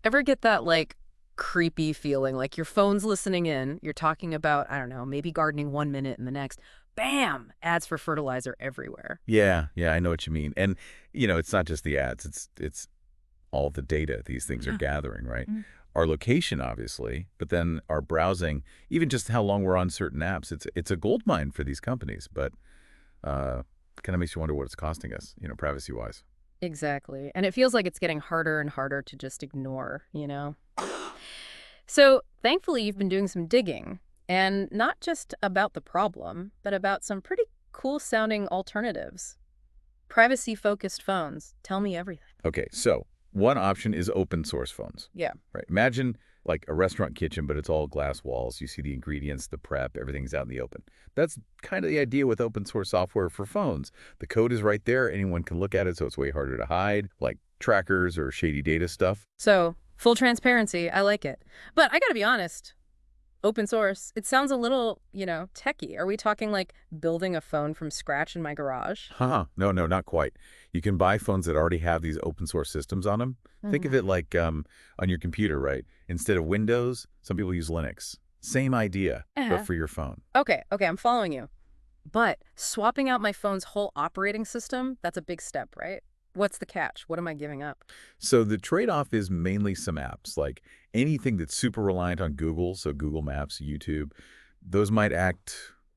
Ever get that, like, creepy feeling, like your phone's listening in, you're talking about, I don't know, maybe gardening 1 minute and the next, bam, ads for fertilizer everywhere. Yeah, yeah, I know what you mean. And, it's not just the ads, it's all the data these things are Yeah. gathering, right? Mm. Our location, obviously, but then our browsing, even just how long we're on certain apps, it's a gold mine for these companies, but uh, kind of makes you wonder what it's costing us, privacy-wise. Exactly. And it feels like it's getting harder and harder to just ignore, you know? So, thankfully, you've been doing some digging, and not just about the problem, but about some pretty cool sounding alternatives. Privacy focused phones. Tell me everything. Okay, so one option is open source phones, Yeah. right? Imagine like a restaurant kitchen, but it's all glass walls. You see the ingredients, the prep, everything's out in the open. That's kind of the idea with open source software for phones. The code is right there. Anyone can look at it, so it's way harder to hide, like trackers or shady data stuff. So, full transparency, I like it. But I gotta be honest, open source, it sounds a little, techie. Are we talking like building a phone from scratch in my garage? Huh. No, no, not quite. You can buy phones that already have these open source systems on them. Think of Mhm. it like on your computer, right? Instead of Windows, some people use Linux. Same idea, but Uh-huh. for your phone. Okay, I'm following you. But swapping out my phone's whole operating system, that's a big step, right? What's the catch? What am I giving up? So the trade-off is mainly some apps, like anything that's super reliant on Google, so Google Maps, YouTube, those might act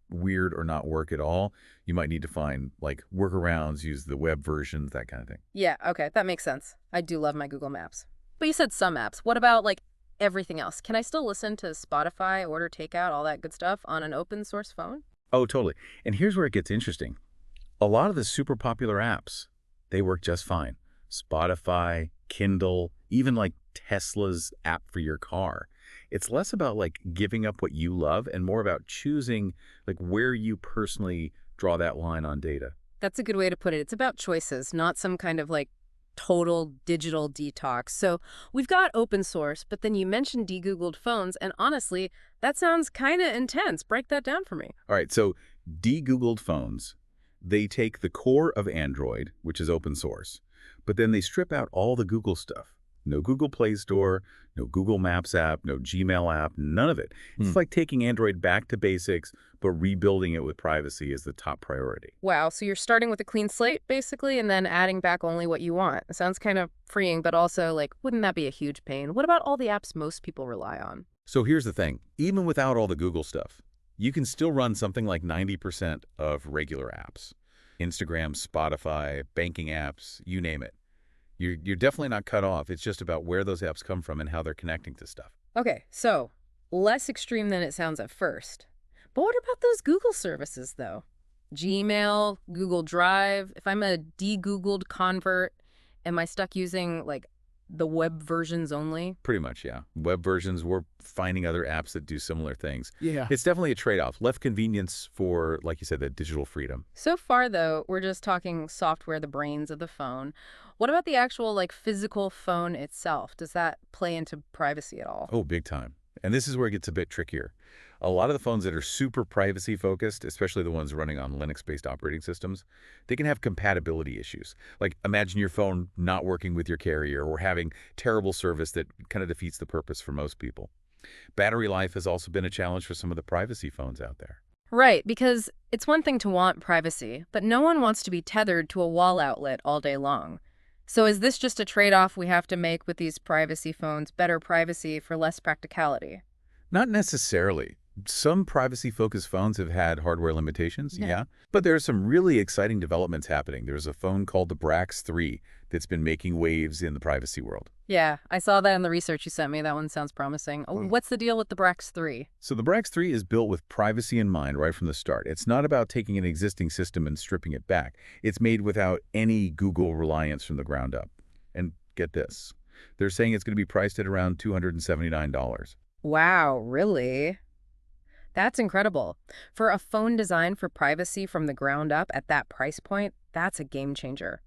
weird or not work at all. You might need to find like workarounds, use the web versions, that kind of thing. Yeah, okay, that makes sense. I do love my Google Maps. But you said some apps. What about like everything else? Can I still listen to Spotify, order takeout, all that good stuff on an open source phone? Oh, totally. And here's where it gets interesting. A lot of the super popular apps, they work just fine. Spotify, Kindle, even like Tesla's app for your car. It's less about like giving up what you love and more about choosing like where you personally draw that line on data. That's a good way to put it. It's about choices, not some kind of like total digital detox. So we've got open source, but then you mentioned de-Googled phones, and honestly, that sounds kind of intense. Break that down for me. All right, so de-Googled phones, they take the core of Android, which is open source, but then they strip out all the Google stuff. No Google Play Store, no Google Maps app, no Gmail app, none of it. Hmm. It's like taking Android back to basics, but rebuilding it with privacy as the top priority. Wow, so you're starting with a clean slate, basically, and then adding back only what you want. It sounds kind of freeing, but also, like, wouldn't that be a huge pain? What about all the apps most people rely on? So here's the thing. Even without all the Google stuff, you can still run something like 90% of regular apps. Instagram, Spotify, banking apps, you name it. You're definitely not cut off. It's just about where those apps come from and how they're connecting to stuff. Okay, so less extreme than it sounds at first. But what about those Google services, though? Gmail, Google Drive. If I'm a de-Googled convert, am I stuck using, like, the web versions only? Pretty much, yeah. Web versions, we're finding other apps that do similar things. Yeah. It's definitely a trade-off. Left convenience for, like you said, that digital freedom. So far, though, we're just talking software, the brains of the phone. What about the actual, like, physical phone itself? Does that play into privacy at all? Oh, big time. And this is where it gets a bit trickier. A lot of the phones that are super privacy focused, especially the ones running on Linux-based operating systems, they can have compatibility issues. Like imagine your phone not working with your carrier or having terrible service that kind of defeats the purpose for most people. Battery life has also been a challenge for some of the privacy phones out there. Right, because it's one thing to want privacy, but no one wants to be tethered to a wall outlet all day long. So is this just a trade-off we have to make with these privacy phones, better privacy for less practicality? Not necessarily. Some privacy-focused phones have had hardware limitations, Yeah. yeah. But there are some really exciting developments happening. There's a phone called the Brax 3 that's been making waves in the privacy world. Yeah, I saw that in the research you sent me. That one sounds promising. Oh, what's the deal with the Brax 3? So the Brax 3 is built with privacy in mind right from the start. It's not about taking an existing system and stripping it back. It's made without any Google reliance from the ground up. And get this, they're saying it's going to be priced at around $279. Wow, really? That's incredible. For a phone designed for privacy from the ground up at that price point, that's a game changer.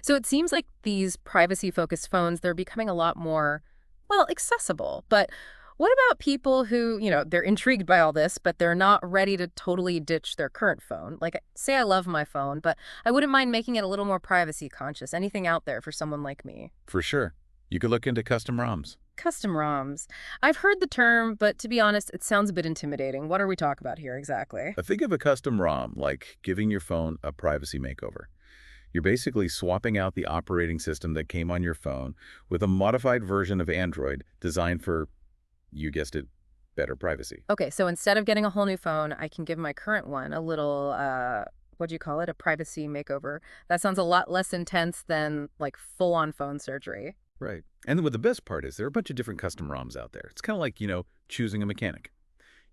So it seems like these privacy-focused phones, they're becoming a lot more, well, accessible. But what about people who, they're intrigued by all this, but they're not ready to totally ditch their current phone? Like, say I love my phone, but I wouldn't mind making it a little more privacy conscious. Anything out there for someone like me? For sure. You could look into custom ROMs. Custom ROMs. I've heard the term, but to be honest, it sounds a bit intimidating. What are we talking about here exactly? Think of a custom ROM like giving your phone a privacy makeover. You're basically swapping out the operating system that came on your phone with a modified version of Android designed for, you guessed it, better privacy. Okay, so instead of getting a whole new phone, I can give my current one a little, what do you call it? A privacy makeover. That sounds a lot less intense than like full-on phone surgery. Right. And what the best part is there are a bunch of different custom ROMs out there. It's kind of like, choosing a mechanic.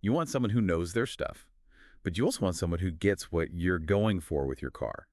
You want someone who knows their stuff, but you also want someone who gets what you're going for with your car.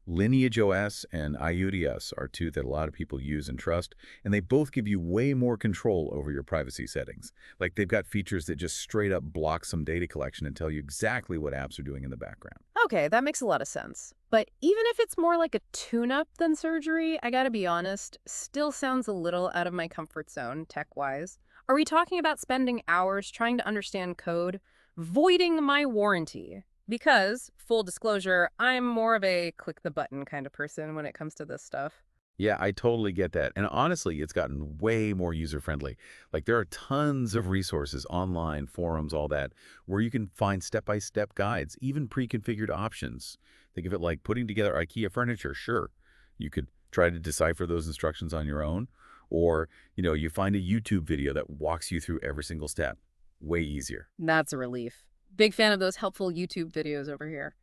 Lineage OS and IUDS are two that a lot of people use and trust, and they both give you way more control over your privacy settings. Like they've got features that just straight up block some data collection and tell you exactly what apps are doing in the background. Okay, that makes a lot of sense. But even if it's more like a tune-up than surgery, I gotta be honest, still sounds a little out of my comfort zone, tech-wise. Are we talking about spending hours trying to understand code, voiding my warranty? Because, full disclosure, I'm more of a click-the-button kind of person when it comes to this stuff. Yeah, I totally get that. And honestly, it's gotten way more user-friendly. Like there are tons of resources online, forums, all that, where you can find step-by-step guides, even pre-configured options. Think of it like putting together IKEA furniture. Sure, you could try to decipher those instructions on your own, or, you find a YouTube video that walks you through every single step. Way easier. That's a relief. Big fan of those helpful YouTube videos over here.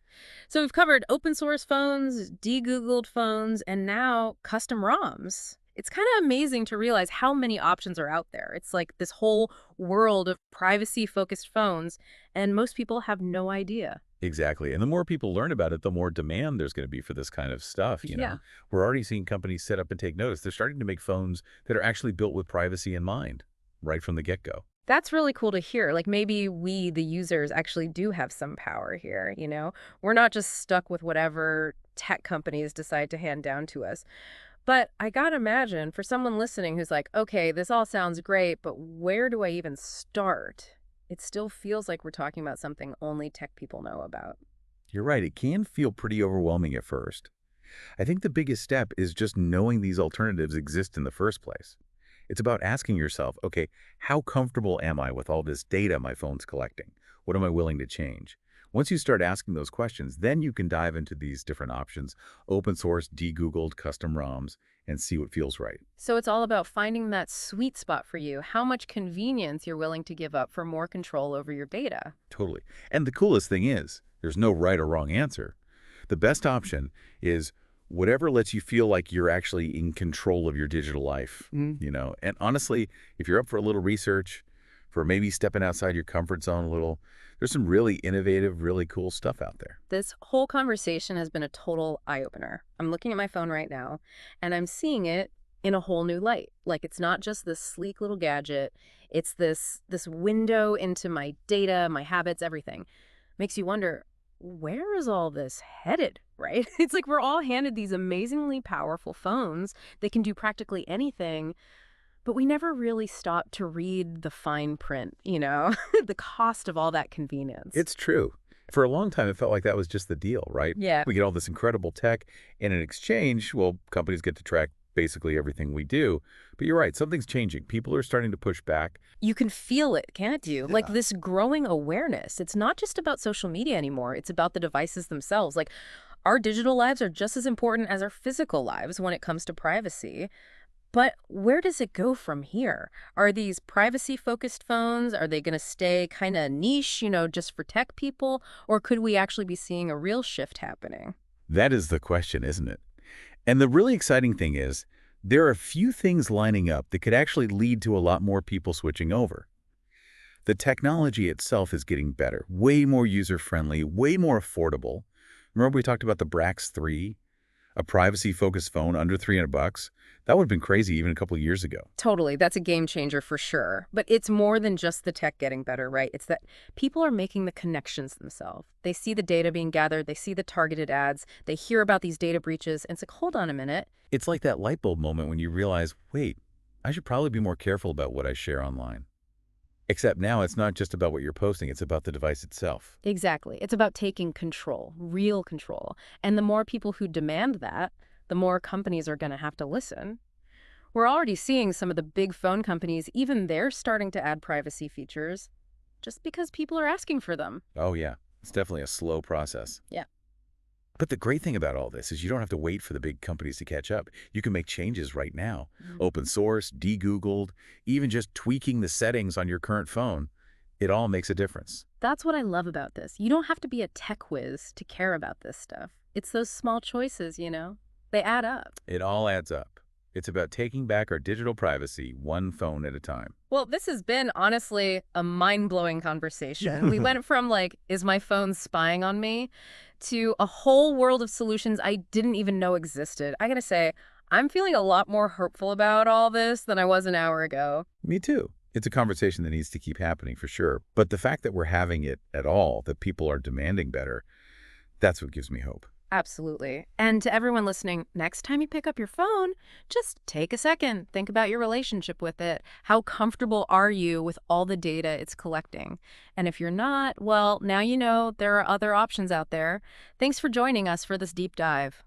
So we've covered open source phones, de-Googled phones, and now custom ROMs. It's kind of amazing to realize how many options are out there. It's like this whole world of privacy-focused phones, and most people have no idea. Exactly. And the more people learn about it, the more demand there's going to be for this kind of stuff. Yeah. We're already seeing companies set up and take notice. They're starting to make phones that are actually built with privacy in mind, right from the get-go. That's really cool to hear. Like maybe we, the users, actually do have some power here, you know? We're not just stuck with whatever tech companies decide to hand down to us. But I gotta imagine for someone listening who's like, okay, this all sounds great, but where do I even start? It still feels like we're talking about something only tech people know about. You're right. It can feel pretty overwhelming at first. I think the biggest step is just knowing these alternatives exist in the first place. It's about asking yourself, okay, how comfortable am I with all this data my phone's collecting? What am I willing to change? Once you start asking those questions, then you can dive into these different options, open source, de-Googled, custom ROMs, and see what feels right. So it's all about finding that sweet spot for you, how much convenience you're willing to give up for more control over your data. Totally. And the coolest thing is, there's no right or wrong answer. The best option is whatever lets you feel like you're actually in control of your digital life, And honestly, if you're up for a little research, for maybe stepping outside your comfort zone a little, there's some really innovative, really cool stuff out there. This whole conversation has been a total eye-opener. I'm looking at my phone right now, and I'm seeing it in a whole new light. Like it's not just this sleek little gadget. It's this window into my data, my habits, everything. Makes you wonder, where is all this headed, right? It's like we're all handed these amazingly powerful phones that can do practically anything, but we never really stop to read the fine print, the cost of all that convenience. It's true. For a long time, it felt like that was just the deal, right? Yeah. We get all this incredible tech, and in exchange, well, companies get to track basically everything we do. But you're right, something's changing. People are starting to push back. You can feel it, can't you? Like Yeah. this growing awareness. It's not just about social media anymore. It's about the devices themselves. Like our digital lives are just as important as our physical lives when it comes to privacy. But where does it go from here? Are these privacy-focused phones, are they going to stay kind of niche, just for tech people? Or could we actually be seeing a real shift happening? That is the question, isn't it? And the really exciting thing is, there are a few things lining up that could actually lead to a lot more people switching over. The technology itself is getting better, way more user-friendly, way more affordable. Remember we talked about the Brax 3, a privacy-focused phone under $300? That would have been crazy even a couple of years ago. Totally. That's a game changer for sure. But it's more than just the tech getting better, right? It's that people are making the connections themselves. They see the data being gathered. They see the targeted ads. They hear about these data breaches. And it's like, hold on a minute. It's like that light bulb moment when you realize, wait, I should probably be more careful about what I share online. Except now it's not just about what you're posting, it's about the device itself. Exactly. It's about taking control, real control. And the more people who demand that, the more companies are going to have to listen. We're already seeing some of the big phone companies, even they're starting to add privacy features just because people are asking for them. Oh, yeah. It's definitely a slow process. Yeah. But the great thing about all this is you don't have to wait for the big companies to catch up. You can make changes right now. Open source, de-Googled, even just tweaking the settings on your current phone. It all makes a difference. That's what I love about this. You don't have to be a tech whiz to care about this stuff. It's those small choices, They add up. It all adds up. It's about taking back our digital privacy one phone at a time. Well, this has been honestly a mind-blowing conversation. We went from like, is my phone spying on me, to a whole world of solutions I didn't even know existed. I gotta say, I'm feeling a lot more hopeful about all this than I was an hour ago. Me too. It's a conversation that needs to keep happening for sure. But the fact that we're having it at all, that people are demanding better, that's what gives me hope. Absolutely. And to everyone listening, next time you pick up your phone, just take a second. Think about your relationship with it. How comfortable are you with all the data it's collecting? And if you're not, well, now you know there are other options out there. Thanks for joining us for this deep dive.